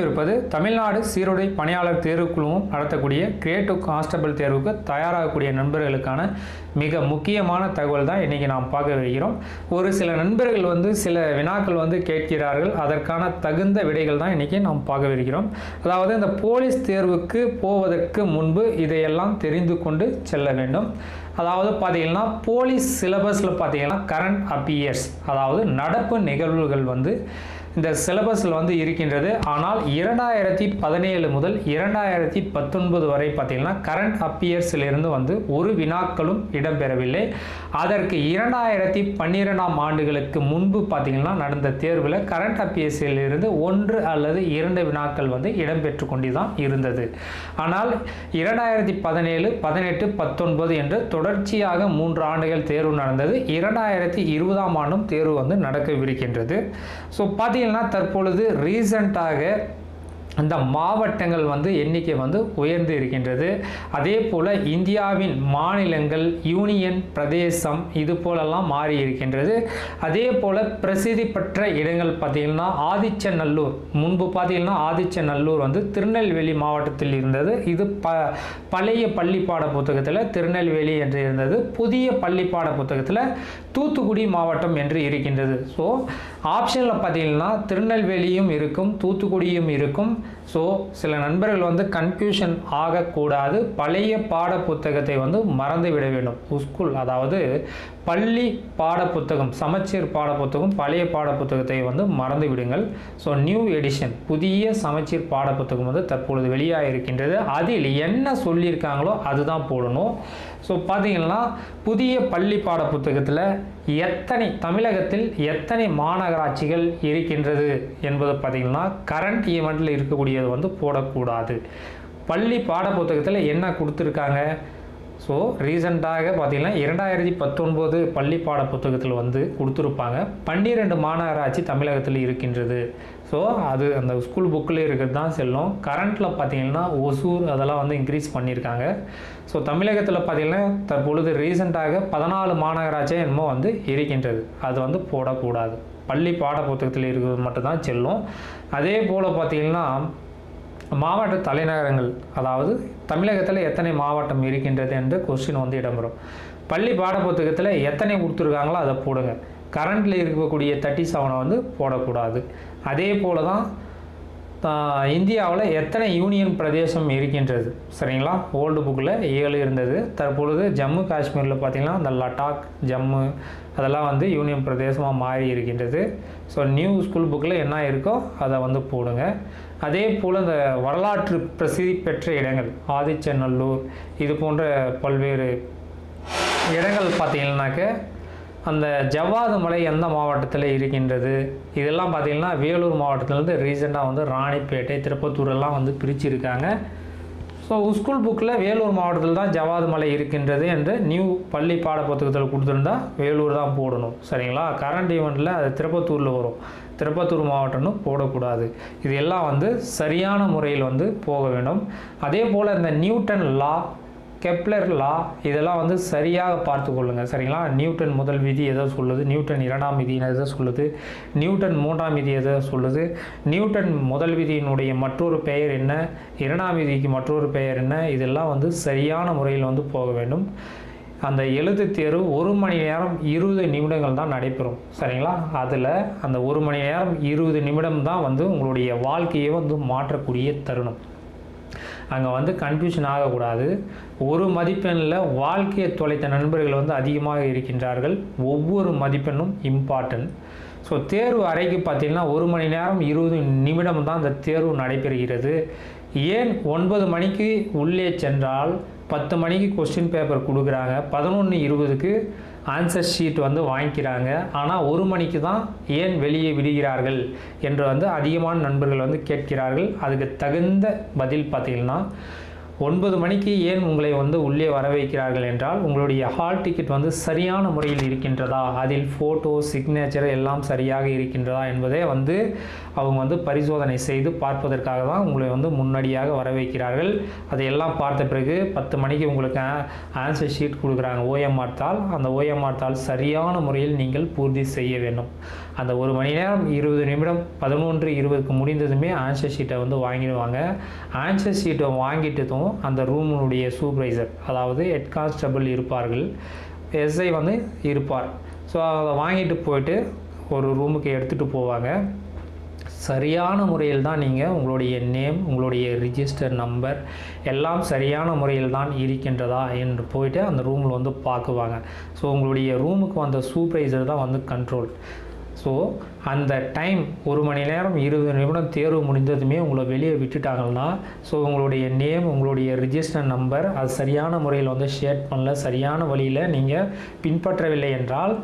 இருப்பது தமிழ்நாடு சீருடை பணியாளர் தேர்வுக்குழுவும் நடத்தக்கூடிய கிரியேட்டிவ் கான்ஸ்டபிள் தேர்வுக்கு தயாராகக்கூடிய நண்பர்களுக்கான மிக முக்கியமான தகவல் தான் இன்றைக்கி நாம் பார்க்க வருகிறோம். ஒரு சில நண்பர்கள் சில வினாக்கள் கேட்கிறார்கள். அதற்கான தகுந்த விடைகள் தான் இன்றைக்கி நாம் பார்க்க வருகிறோம். அதாவது இந்த போலீஸ் தேர்வுக்கு போவதற்கு முன்பு இதையெல்லாம் தெரிந்து கொண்டு செல்ல வேண்டும். அதாவது பார்த்தீங்கன்னா போலீஸ் சிலபஸில் பார்த்தீங்கன்னா கரண்ட் அஃபேர்ஸ், அதாவது நடப்பு நிகழ்வுகள் இந்த சிலபஸில் இருக்கின்றது. ஆனால் 2017 முதல் 2019 வரை பார்த்தீங்கன்னா கரண்ட் அஃபேர்ஸிலிருந்து ஒரு வினாக்களும் இடம்பெறவில்லை. அதற்கு 2012ஆம் ஆண்டுகளுக்கு முன்பு பார்த்தீங்கன்னா நடந்த தேர்வில் கரண்ட் அஃபேர்ஸிலிருந்து 1 அல்லது 2 வினாக்கள் இடம்பெற்று கொண்டு தான் இருந்தது. ஆனால் 2017, 18, 19 என்று தொடர்ச்சியாக 3 ஆண்டுகள் தேர்வு நடந்தது. 2020ஆம் ஆண்டும் தேர்வு நடக்கவிருக்கின்றது. ஸோ பார்த்தீங்கன்னா தற்பொழுது ரீசண்டாக அந்த மாவட்டங்கள் எண்ணிக்கை உயர்ந்து இருக்கின்றது. அதே போல் இந்தியாவின் மாநிலங்கள், யூனியன் பிரதேசம் இது போலெல்லாம் மாறி இருக்கின்றது. அதே போல் பிரசித்தி பெற்ற இடங்கள் பார்த்தீங்கன்னா ஆதிச்சநல்லூர், முன்பு பார்த்தீங்கன்னா ஆதிச்சநல்லூர் திருநெல்வேலி மாவட்டத்தில் இருந்தது. இது பழைய பள்ளி பாட புத்தகத்தில் திருநெல்வேலி என்று இருந்தது. புதிய பள்ளி பாட புத்தகத்தில் தூத்துக்குடி மாவட்டம் என்று இருக்கின்றது. ஸோ ஆப்ஷனில் பார்த்தீங்கன்னா திருநெல்வேலியும் இருக்கும், தூத்துக்குடியும் இருக்கும். ஸோ சில நண்பர்கள் கன்ஃபியூஷன் ஆகக்கூடாது. பழைய பாட புத்தகத்தை மறந்து விட வேண்டும். ஸ்கூல் அதாவது பள்ளி பாட புத்தகம், சமச்சீர் பாட புத்தகம், பழைய பாட புத்தகத்தை மறந்து விடுங்கள். ஸோ நியூ எடிஷன், புதிய சமச்சீர் பாட புத்தகம் தற்பொழுது வெளியாக இருக்கின்றது. அதில் என்ன சொல்லியிருக்காங்களோ அதுதான் போடணும். ஸோ பார்த்தீங்கன்னா புதிய பள்ளி பாட புத்தகத்தில் தமிழகத்தில் எத்தனை மாநகராட்சிகள் இருக்கின்றது என்பது பார்த்தீங்கன்னா கரண்ட் ஈவெண்ட்டில் இருக்கக்கூடியது போடக்கூடாது. பள்ளி பாட புத்தகத்தில் என்ன கொடுத்துருக்காங்க? ஸோ ரீசெண்டாக பார்த்தீங்கன்னா 2019 பள்ளி பாட புத்தகத்தில் கொடுத்துருப்பாங்க 12 மாநகராட்சி தமிழகத்தில் இருக்கின்றது. ஸோ அது அந்த ஸ்கூல் புக்கில் இருக்கிறது தான் செல்லும். கரண்ட்டில் பார்த்தீங்கன்னா ஒசூர் அதெல்லாம் இன்க்ரீஸ் பண்ணியிருக்காங்க. ஸோ தமிழகத்தில் பார்த்தீங்கன்னா தற்பொழுது ரீசெண்டாக 14 மாநகராட்சியாக என்னமோ இருக்கின்றது. அது போடக்கூடாது. பள்ளி பாட புத்தகத்தில் இருக்கிறது மட்டும்தான் செல்லும். அதே போல் பார்த்தீங்கன்னா மாவட்ட தலைநகரங்கள், அதாவது தமிழகத்தில் எத்தனை மாவட்டம் இருக்கின்றது என்று கொஸ்டின் இடம்பெறும். பள்ளி பாட புத்தகத்தில் எத்தனை கொடுத்துருக்காங்களோ அதை போடுங்க. கரண்டில் இருக்கக்கூடிய 37 போடக்கூடாது. அதே போல் தான் இந்தியாவில் எத்தனை யூனியன் பிரதேசம் இருக்கின்றது, சரிங்களா? ஓல்டு புக்கில் 7 இருந்தது. தற்பொழுது ஜம்மு காஷ்மீரில் பார்த்திங்கன்னா இந்த லடாக், ஜம்மு அதெல்லாம் யூனியன் பிரதேசமாக மாறி இருக்கின்றது. ஸோ நியூ ஸ்கூல் புக்கில் என்ன இருக்கோ அதை போடுங்க. அதே போல் இந்த வரலாற்று பிரசித்தி பெற்ற இடங்கள் ஆதிச்சநல்லூர் இது போன்ற பல்வேறு இடங்கள் பார்த்திங்கன்னாக்க அந்த ஜவ்வாது மலை எந்த மாவட்டத்தில் இருக்கின்றது, இதெல்லாம் பார்த்திங்கன்னா வேலூர் மாவட்டத்திலேருந்து ரீசெண்டாக ராணிப்பேட்டை, திருப்பத்தூரெல்லாம் பிரிச்சிருக்காங்க. ஸோ ஸ்கூல் புக்கில் வேலூர் மாவட்டத்தில் தான் ஜவ்வாது மலை இருக்கின்றது என்று நியூ பள்ளி பாட புத்தகத்தில் கொடுத்துருந்தா வேலூர் தான் போடணும், சரிங்களா? கரண்ட் ஈவெண்ட்டில் அது திருப்பத்தூரில் வரும். திருப்பத்தூர் மாவட்டம்னு போடக்கூடாது. இது எல்லாம் சரியான முறையில் போக வேண்டும். அதே போல் இந்த நியூட்டன் லா, கெப்லர் லா இதெல்லாம் சரியாக பார்த்து கொள்ளுங்கள், சரிங்களா? நியூட்டன் முதல் விதி எதை சொல்லுது, நியூட்டன் 2ஆம் விதி எதை சொல்லுது, நியூட்டன் 3ஆம் விதி எதை சொல்லுது, நியூட்டன் முதல் விதியினுடைய மற்றொரு பெயர் என்ன, 2ஆம் விதிக்கு மற்றொரு பெயர் என்ன, இதெல்லாம் சரியான முறையில் போக வேண்டும். அந்த எழுத்து தேர்வு 1 மணி நேரம் 20 நிமிடங்கள் தான் நடைபெறும், சரிங்களா? அதில் அந்த 1 மணி நேரம் 20 நிமிடம் தான் உங்களுடைய வாழ்க்கையை மாற்றக்கூடிய தருணம். அங்கே கன்ஃபியூஷன் ஆகக்கூடாது. ஒரு மதிப்பெண்ணில் வாழ்க்கையை தொலைத்த நண்பர்கள் அதிகமாக இருக்கின்றார்கள். ஒவ்வொரு மதிப்பெண்ணும் இம்பார்ட்டன்ட். ஸோ தேர்வு அறைக்கு பார்த்திங்கன்னா 1 மணி நேரம் 20 நிமிடம் தான் அந்த தேர்வு நடைபெறுகிறது. ஏன் 9 மணிக்கு உள்ளே சென்றால் 10 மணிக்கு கொஸ்டின் பேப்பர் கொடுக்குறாங்க, 11:20க்கு ஆன்சர் ஷீட் வாங்கிக்கிறாங்க. ஆனால் 1 மணிக்கு தான் ஏன் வெளியே விடுகிறார்கள் என்று அதிகமான நண்பர்கள் கேட்கிறார்கள். அதுக்கு தகுந்த பதில் பார்த்தீங்கன்னா 9 மணிக்கு ஏன் உங்களை உள்ளே வர வைக்கிறார்கள் என்றால் உங்களுடைய ஹால் டிக்கெட் சரியான முறையில் இருக்கின்றதா, அதில் ஃபோட்டோ, சிக்னேச்சர் எல்லாம் சரியாக இருக்கின்றதா என்பதை அவங்க பரிசோதனை செய்து பார்ப்பதற்காக தான் உங்களை முன்னாடியாக வர வைக்கிறார்கள். அதையெல்லாம் பார்த்த பிறகு 10 மணிக்கு உங்களுக்கு ஆன்சர் ஷீட் கொடுக்குறாங்க, ஓஎம்ஆர் தாள். அந்த ஓஎம்ஆர் தாள் சரியான முறையில் நீங்கள் பூர்த்தி செய்ய வேண்டும். அந்த 1 மணி நேரம் 20 நிமிடம் 11:20க்கு முடிந்ததுமே ஆன்சர் ஷீட்டை வந்து வாங்கிடுவாங்க. ஆன்சர் ஷீட்டை வாங்கிட்டதும் அந்த ரூமுடைய சூப்பர்வைசர், அதாவது ஹெட் கான்ஸ்டபிள் இருப்பார்கள், எஸ்ஐ வந்து இருப்பார். ஸோ அதை வாங்கிட்டு போயிட்டு ஒரு ரூமுக்கு எடுத்துகிட்டு போவாங்க. சரியான முறையில் தான் நீங்கள் உங்களுடைய நேம், உங்களுடைய ரிஜிஸ்டர் நம்பர் எல்லாம் சரியான முறையில் தான் இருக்கின்றதா என்று போயிட்டு அந்த ரூமில் வந்து பார்க்குவாங்க. ஸோ உங்களுடைய ரூமுக்கு வந்த சூப்பர்வைசர் தான் வந்து கண்ட்ரோல். ஸோ அந்த டைம் 1 மணி நேரம் 20 நிமிடம் தேர்வு முடிந்ததுமே உங்களை வெளியே விட்டுட்டாங்கன்னா, ஸோ உங்களுடைய நேம், உங்களுடைய ரிஜிஸ்டர் நம்பர் அது சரியான முறையில் வந்து ஷேர் பண்ணல, சரியான வழியில் நீங்கள் பின்பற்றவில்லை என்றால்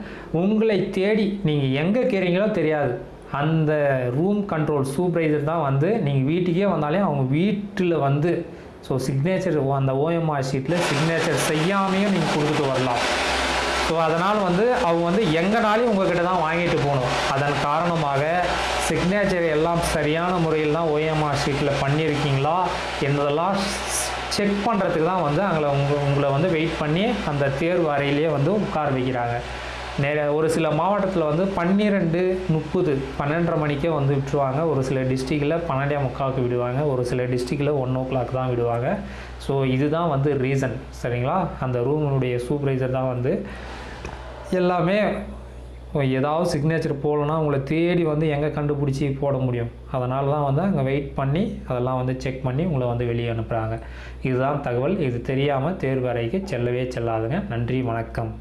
உங்களை தேடி நீங்கள் எங்கே இருக்கிறீங்களோ தெரியாது, அந்த ரூம் கண்ட்ரோல் சூப்பர்வைசர் தான் வந்து நீங்கள் வீட்டுக்கே வந்தாலே அவங்க வீட்டில் வந்து ஸோ சிக்னேச்சர் அந்த ஓஎம்ஆர் ஷீட்டில் சிக்னேச்சர் செய்யாமையும் நீங்கள் கொடுத்துட்டு வரலாம். ஸோ அதனால் வந்து அவங்க வந்து எங்கேனாலையும் உங்கள்கிட்ட தான் வாங்கிட்டு போகணும். அதன் காரணமாக சிக்னேச்சர் எல்லாம் சரியான முறையில் தான் ஓஎம்ஆர் ஷீட்டில் பண்ணியிருக்கீங்களா என்பதெல்லாம் செக் பண்ணுறதுக்கு தான் வந்து உங்களை வந்து வெயிட் பண்ணி அந்த தேர்வு அறையிலேயே வந்து உட்கார வைக்கிறாங்க. ஒரு சில மாவட்டத்தில் வந்து 12:30 12:30 மணிக்கே வந்து விட்டுருவாங்க. ஒரு சில டிஸ்ட்ரிக்டில் 12:45 விடுவாங்க. ஒரு சில டிஸ்ட்ரிக்டில் 1:00 தான் விடுவாங்க. ஸோ இதுதான் வந்து ரீசன், சரிங்களா? அந்த ரூமுடைய சூப்பர்வைசர் தான் வந்து எல்லாமே. ஏதாவது சிக்னேச்சர் போடணும்னா உங்களை தேடி வந்து எங்கே கண்டுபிடிச்சி போட முடியும். அதனால தான் வந்து அங்கே வெயிட் பண்ணி அதெல்லாம் வந்து செக் பண்ணி உங்களை வந்து வெளியே அனுப்புகிறாங்க. இதுதான் தகவல். இது தெரியாமல் தேர்வு அறைக்கு செல்லவே செல்லாதுங்க. நன்றி, வணக்கம்.